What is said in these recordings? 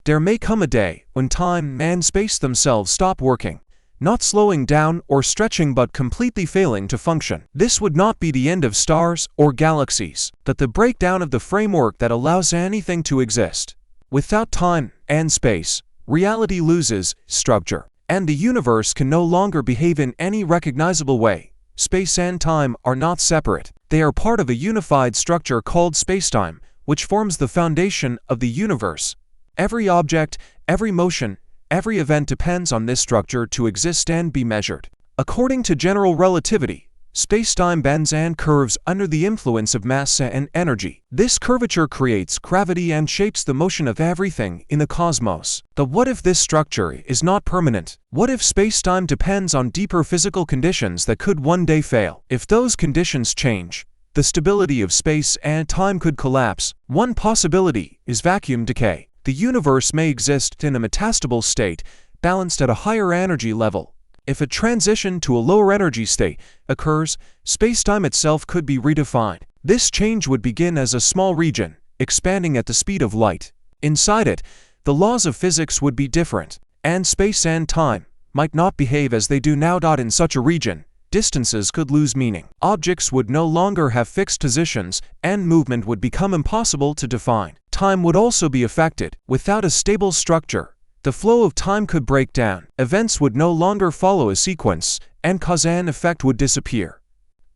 There may come a day when time and space themselves stop working, not slowing down or stretching but completely failing to function. This would not be the end of stars or galaxies, but the breakdown of the framework that allows anything to exist. Without time and space, reality loses structure, and the universe can no longer behave in any recognizable way. Space and time are not separate. They are part of a unified structure called spacetime, which forms the foundation of the universe. Every object, every motion, every event depends on this structure to exist and be measured. According to general relativity, spacetime bends and curves under the influence of mass and energy. This curvature creates gravity and shapes the motion of everything in the cosmos. But what if this structure is not permanent? What if spacetime depends on deeper physical conditions that could one day fail? If those conditions change, the stability of space and time could collapse. One possibility is vacuum decay. The universe may exist in a metastable state, balanced at a higher energy level. If a transition to a lower energy state occurs, spacetime itself could be redefined. This change would begin as a small region, expanding at the speed of light. Inside it, the laws of physics would be different, and space and time might not behave as they do now. In such a region, distances could lose meaning. Objects would no longer have fixed positions, and movement would become impossible to define. Time would also be affected. Without a stable structure, the flow of time could break down. Events would no longer follow a sequence, and cause and effect would disappear.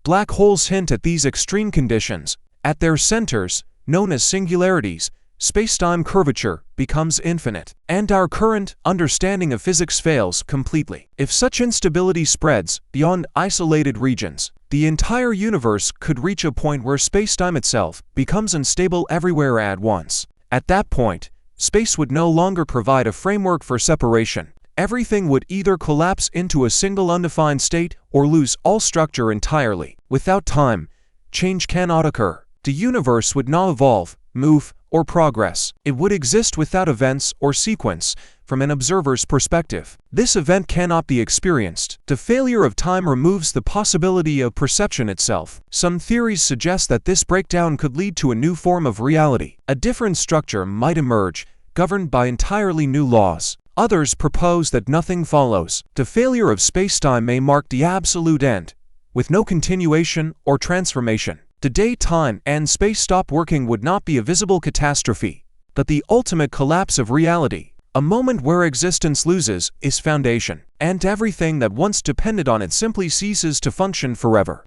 Black holes hint at these extreme conditions. At their centers, known as singularities, spacetime curvature becomes infinite, and our current understanding of physics fails completely. If such instability spreads beyond isolated regions, the entire universe could reach a point where spacetime itself becomes unstable everywhere at once. At that point, space would no longer provide a framework for separation. Everything would either collapse into a single undefined state or lose all structure entirely. Without time, change cannot occur. The universe would not evolve, move, or progress. It would exist without events or sequence from an observer's perspective. This event cannot be experienced. The failure of time removes the possibility of perception itself. Some theories suggest that this breakdown could lead to a new form of reality. A different structure might emerge, governed by entirely new laws. Others propose that nothing follows. The failure of spacetime may mark the absolute end, with no continuation or transformation. The day time and space stop working would not be a visible catastrophe, but the ultimate collapse of reality, a moment where existence loses its foundation, and everything that once depended on it simply ceases to function forever.